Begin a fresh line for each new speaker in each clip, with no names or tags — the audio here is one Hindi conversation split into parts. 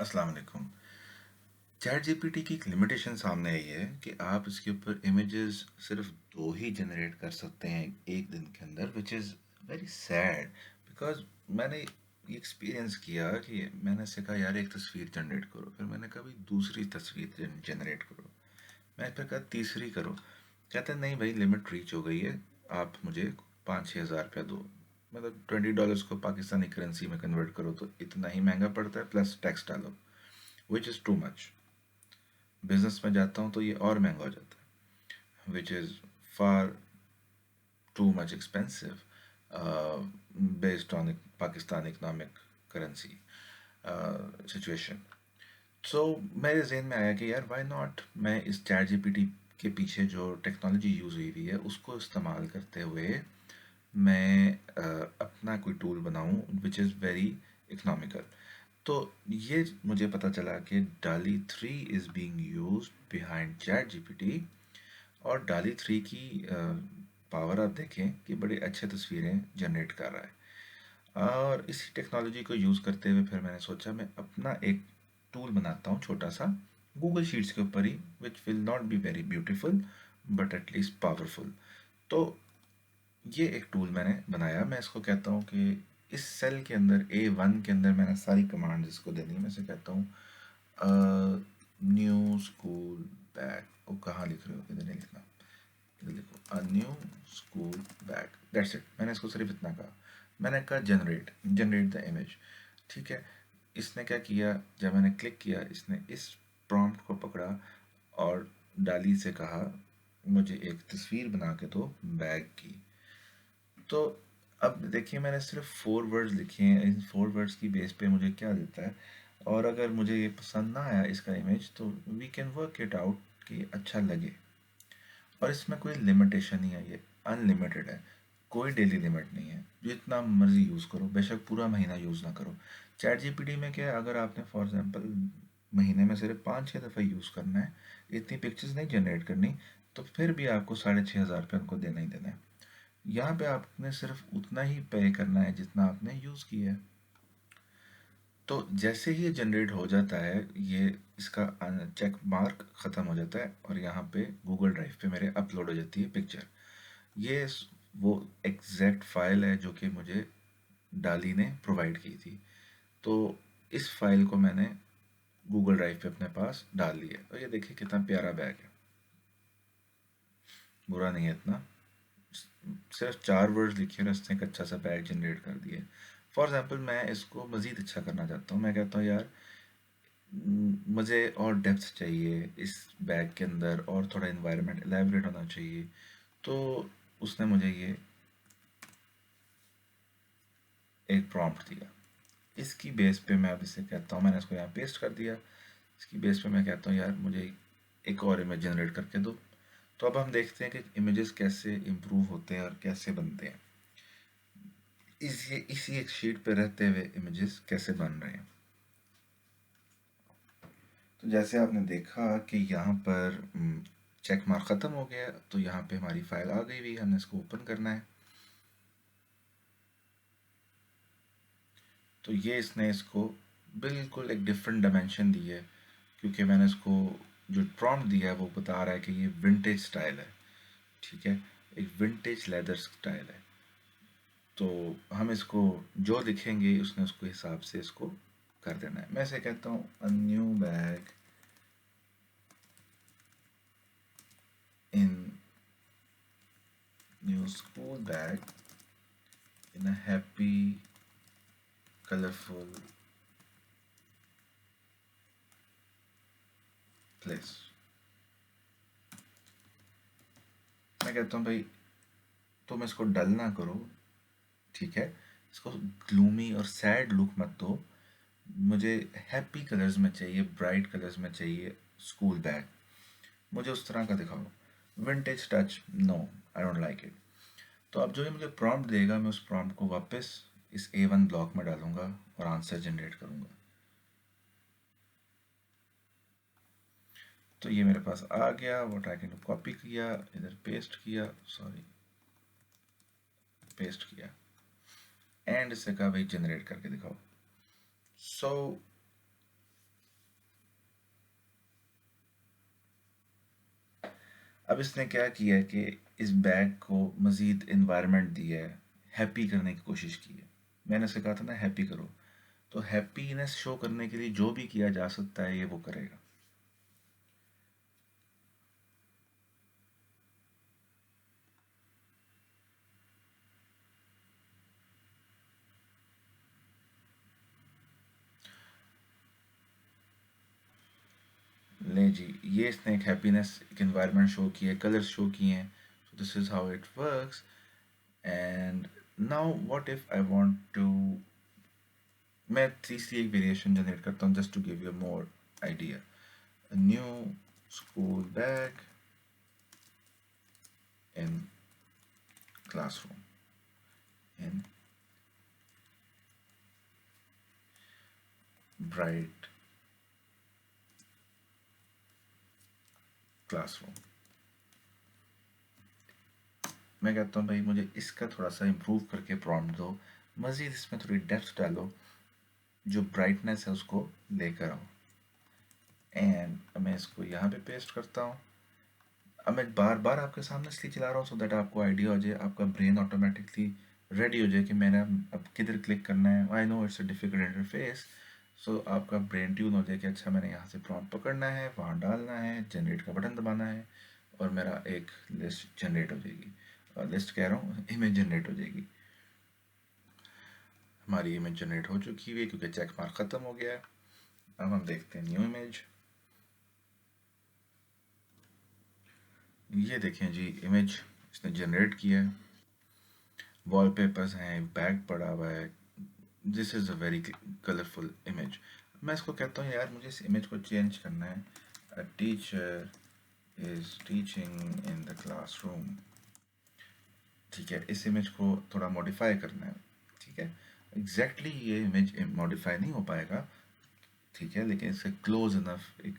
अस्सलाम वालेकुम। चैट जीपीटी की एक लिमिटेशन सामने आई है कि आप इसके ऊपर इमेजेस सिर्फ दो ही जनरेट कर सकते हैं एक दिन के अंदर, which is very sad. Because मैंने ये एक्सपीरियंस किया कि मैंने इससे कहा यार एक तस्वीर जनरेट करो, फिर मैंने कहा भाई दूसरी तस्वीर जनरेट करो, मैं फिर कहा तीसरी करो। कहते हैं नहीं भाई, लिमिट रीच हो गई है, आप मुझे 5-6 हज़ार रुपया दो। मतलब $20 को पाकिस्तानी करेंसी में कन्वर्ट करो तो इतना ही महंगा पड़ता है, प्लस टैक्स डालो, which is too much. Business में जाता हूँ तो ये और महंगा हो जाता है, which is far too much expensive based on Pakistan economic currency situation. So मेरे जहन में आया कि यार वाई नॉट मैं इस चैट जीपीटी के पीछे जो टेक्नोलॉजी यूज़ हुई हुई है उसको इस्तेमाल करते हुए मैं अपना कोई टूल बनाऊं विच इज़ वेरी इकोनॉमिकल। तो ये मुझे पता चला कि डाली 3 is being used behind chat GPT. और डाली 3 की पावर आप देखें कि बड़ी अच्छी तस्वीरें जनरेट कर रहा है। और इसी टेक्नोलॉजी को यूज़ करते हुए फिर मैंने सोचा मैं अपना एक टूल बनाता हूँ छोटा सा, गूगल शीट्स के ऊपर ही, which will not be very beautiful but at least powerful. तो ये एक टूल मैंने बनाया। मैं इसको कहता हूँ कि इस सेल के अंदर A1 के अंदर मैंने सारी कमांड्स इसको देनी है। मैं इसे कहता हूँ न्यू स्कूल बैग। वो कहाँ लिख रहे हो, इधर नहीं लिखना, इधर लिखो a new school bag, that's it. मैंने इसको सिर्फ इतना कहा, मैंने कहा जनरेट द इमेज। ठीक है, इसने क्या किया, जब मैंने क्लिक किया इसने इस प्रॉम्प्ट को पकड़ा और डाली से कहा मुझे एक तस्वीर बना के दो बैग की। तो अब देखिए मैंने सिर्फ 4 वर्ड्स लिखे हैं, इन 4 वर्ड्स की बेस पे मुझे क्या देता है। और अगर मुझे ये पसंद ना आया इसका इमेज तो we can work it out कि अच्छा लगे। और इसमें कोई लिमिटेशन नहीं है, ये अनलिमिटेड है, कोई डेली लिमिट नहीं है, जितना मर्जी यूज़ करो, बेशक पूरा महीना यूज़ ना करो। चैट जीपीटी में क्या है, अगर आपने फॉर एग्जांपल महीने में सिर्फ 5-6 दफ़ा यूज़ करना है, इतनी पिक्चर्स नहीं जनरेट करनी, तो फिर भी आपको 6,500 रुपये उनको देना ही देना है। यहाँ पे आपने सिर्फ उतना ही पे करना है जितना आपने यूज़ किया है। तो जैसे ही ये जनरेट हो जाता है, ये इसका चेक मार्क ख़त्म हो जाता है और यहाँ पे गूगल ड्राइव पे मेरे अपलोड हो जाती है पिक्चर। ये वो एग्जैक्ट फाइल है जो कि मुझे डाली ने प्रोवाइड की थी। तो इस फाइल को मैंने गूगल ड्राइव पे अपने पास डाल लिया। और ये देखिए कितना प्यारा बैग है, बुरा नहीं है इतना। सिर्फ 4 वर्ड्स लिखे और इसने एक अच्छा सा बैग जनरेट कर दिया। फॉर एग्जाम्पल मैं इसको मज़ीद अच्छा करना चाहता हूँ, मैं कहता हूँ यार मुझे और डेप्थ चाहिए इस बैग के अंदर, और थोड़ा इन्वायरमेंट एलैबोरेट होना चाहिए। तो उसने मुझे ये एक प्रॉम्प्ट दिया, इसकी बेस पे मैं अब इसे कहता हूँ, मैंने इसको यहाँ पेस्ट कर दिया। इसकी बेस पे मैं कहता हूँ यार मुझे एक और इमेज जनरेट करके दो। तो अब हम देखते हैं कि इमेजेस कैसे इम्प्रूव होते हैं और कैसे बनते हैं, इसी एक शीट पे रहते हुए इमेजेस कैसे बन रहे हैं। तो जैसे आपने देखा कि यहाँ पर चेक मार्क ख़त्म हो गया, तो यहाँ पे हमारी फाइल आ गई हुई, हमने इसको ओपन करना है। तो ये इसने इसको बिल्कुल एक डिफरेंट डायमेंशन दी है, क्योंकि मैंने इसको जो प्रॉम्प्ट दिया है वो बता रहा है कि ये विंटेज स्टाइल है। ठीक है, एक विंटेज लेदर स्टाइल है। तो हम इसको जो लिखेंगे उसने उसको हिसाब से इसको कर देना है। मैं इसे कहता हूँ a new bag in new school bag in a happy colourful place. मैं कहता हूँ भाई तुम इसको डल ना करो, ठीक है, इसको ग्लूमी और सैड लुक मत दो, मुझे हैप्पी कलर्स में चाहिए, ब्राइट कलर्स में चाहिए स्कूल बैग, मुझे उस तरह का दिखाओ। Vintage touch no, I don't like it. तो अब जो ये मुझे प्रॉम्प्ट देगा मैं उस प्रॉम्प्ट को वापस इस A1 ब्लॉक में डालूंगा और आंसर जनरेट करूंगा। तो ये मेरे पास आ गया, व्हाट आई कैन कॉपी किया, इधर पेस्ट किया, सॉरी पेस्ट किया, एंड इससे कहा भाई जनरेट करके दिखाओ। सो अब इसने क्या किया है कि इस बैग को मज़ीद इन्वायरमेंट दिया है, हैप्पी करने की कोशिश की है। मैंने उसे कहा था ना हैप्पी करो, तो हैप्पीनेस शो करने के लिए जो भी किया जा सकता है ये वो करेगा। ले जी, ये इसने एक हैप्पीनेस एक एनवायरनमेंट शो किया है, कलर्स शो किए हैं। So this is how it works. And now what if I want to, मैं तीसरी एक वेरिएशन जनरेट करता हूँ just to give you more idea. New school bag in classroom, in bright classroom. मैं कहता हूँ भाई मुझे इसका थोड़ा सा इम्प्रूव करके प्रॉम्प्ट दो, मज़ीद इसमें थोड़ी डेप्थ डालो, जो ब्राइटनेस है उसको लेकर आओ। एंड मैं इसको यहाँ पे पेस्ट करता हूँ। अब मैं बार बार आपके सामने इसलिए चला रहा हूँ सो दैट आपको आइडिया हो जाए, आपका ब्रेन ऑटोमेटिकली रेडी हो जाए कि मैंने अब किधर क्लिक करना है। I know it's a difficult interface, so आपका ब्रेन ट्यून हो जाए कि अच्छा मैंने यहाँ से प्रॉम्प्ट पकड़ना है, वहाँ डालना है, जनरेट का बटन दबाना है और मेरा एक लिस्ट जनरेट हो जाएगी। और लिस्ट कह रहा हूँ, इमेज जनरेट हो जाएगी। हमारी इमेज जनरेट हो चुकी है क्योंकि चेक मार्क ख़त्म हो गया है। अब हम देखते हैं न्यू इमेज। ये देखें जी, इमेज इसने जनरेट किया है, वॉलपेपर्स हैं, बैग पड़ा हुआ है। This is a very colourful image. मैं इसको कहता हूँ यार मुझे इस इमेज को चेंज करना है। A teacher is teaching in the classroom. ठीक है, इस इमेज को थोड़ा मॉडिफाई करना है। ठीक है, एग्जैक्टली ये इमेज मॉडिफाई नहीं हो पाएगा, ठीक है, लेकिन इससे क्लोज इनफ एक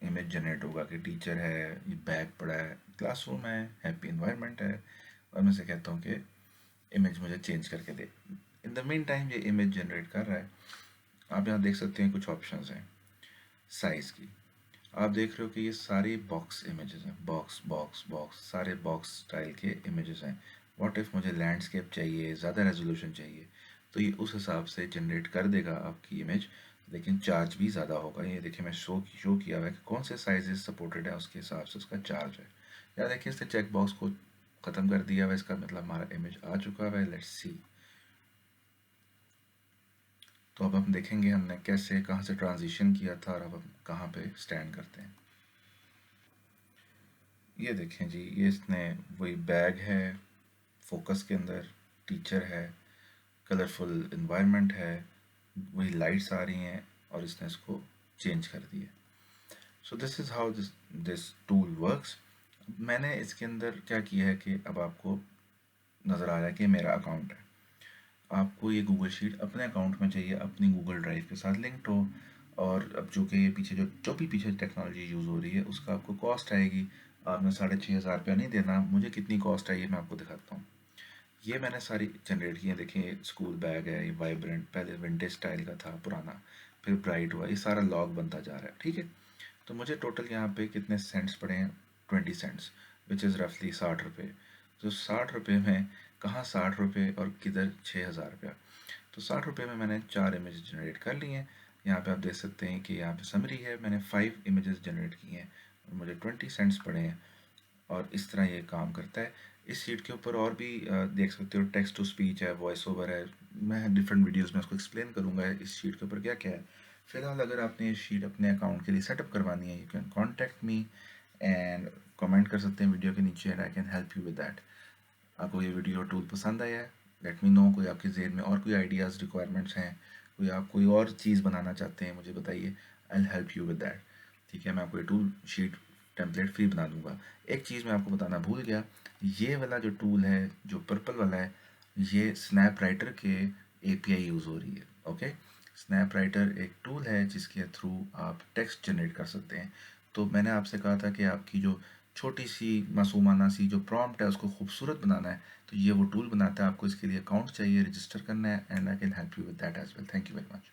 इमेज जनरेट होगा कि टीचर है, ये बैग पड़ा है, क्लासरूम है, हैप्पी इन्वायरमेंट है। और मैं से कहता हूँ कि इमेज मुझे चेंज करके दे। इन द मीन टाइम ये इमेज जनरेट कर रहा है। आप यहाँ देख सकते हैं कुछ ऑप्शंस हैं साइज़ की। आप देख रहे हो कि ये सारे बॉक्स इमेजेस हैं, बॉक्स बॉक्स बॉक्स, सारे बॉक्स स्टाइल के इमेजेस हैं। व्हाट इफ़ मुझे लैंडस्केप चाहिए, ज़्यादा रेजोल्यूशन चाहिए, तो ये उस हिसाब से जनरेट कर देगा आपकी इमेज, लेकिन चार्ज भी ज़्यादा होगा। ये देखिए मैं शो किया हुआ है कि कौन से साइजेस सपोर्टेड है, उसके हिसाब से उसका चार्ज है। या देखिए इसने चेक बॉक्स को ख़त्म कर दिया हुआ है, इसका मतलब हमारा इमेज आ चुका है। Let's see. तो अब हम देखेंगे हमने कैसे कहाँ से ट्रांजिशन किया था और अब हम कहाँ पे स्टैंड करते हैं। ये देखें जी, ये इसने वही बैग है, फोकस के अंदर टीचर है, कलरफुल इन्वायरमेंट है, वही लाइट्स आ रही हैं और इसने इसको चेंज कर दिया। So this is how this this tool works. मैंने इसके अंदर क्या किया है कि अब आपको नज़र आ रहा है कि मेरा अकाउंट है। आपको ये गूगल शीट अपने अकाउंट में चाहिए, अपनी गूगल ड्राइव के साथ लिंक्ड हो। और अब जो कि ये पीछे जो भी पीछे टेक्नोलॉजी यूज़ हो रही है उसका आपको कॉस्ट आएगी। आपने 6,500 रुपया नहीं देना। मुझे कितनी कॉस्ट आई है मैं आपको दिखाता हूँ। ये मैंने सारी जनरेट की है। देखिए स्कूल बैग है, ये वाइब्रेंट, पहले विंटेज स्टाइल का था पुराना, फिर ब्राइट हुआ, ये सारा लॉग बनता जा रहा है। ठीक है, तो मुझे टोटल यहाँ पे कितने सेंट्स पड़े हैं, 20 सेंट्स, विच इज़ रफली 60 रुपये। तो 60 रुपये में कहाँ 60 रुपये और किधर 6,000 रुपया। तो 60 रुपये में मैंने 4 इमेज जनरेट कर ली हैं। यहाँ पे आप देख सकते हैं कि यहाँ पे समरी है, मैंने 5 इमेजेस जनरेट की हैं और मुझे 20 सेंट्स पड़े हैं। और इस तरह ये काम करता है। इस शीट के ऊपर और भी देख सकते हो, टेक्स्ट टू स्पीच है, वॉइस ओवर है। मैं डिफरेंट वीडियोस में उसको एक्सप्लेन करूँगा इस शीट के ऊपर क्या क्या है। फिलहाल अगर आपने ये शीट अपने अकाउंट के लिए सेटअप करवानी है, you can contact me and comment कर सकते हैं वीडियो के नीचे and I can help you with that. आपको ये वीडियो टूल पसंद आया है, लेट मी नो। कोई आपके जहन में और कोई आइडियाज़ रिक्वायरमेंट्स हैं, कोई आप कोई और चीज़ बनाना चाहते हैं, मुझे बताइए, I will help you with that. ठीक है, मैं आपको ये टूल शीट टेम्पलेट फ्री बना दूंगा। एक चीज़ मैं आपको बताना भूल गया, ये वाला जो टूल है जो पर्पल वाला है, ये स्नैप राइटर के एपीआई यूज़ हो रही है। ओके, स्नैप राइटर एक टूल है जिसके थ्रू आप टेक्स्ट जनरेट कर सकते हैं। तो मैंने आपसे कहा था कि आपकी जो छोटी सी मासूमाना सी जो प्रॉम्प्ट है उसको खूबसूरत बनाना है, तो ये वो टूल बनाता है। आपको इसके लिए अकाउंट चाहिए, रजिस्टर करना है and I can help you with that as well. Thank you very much.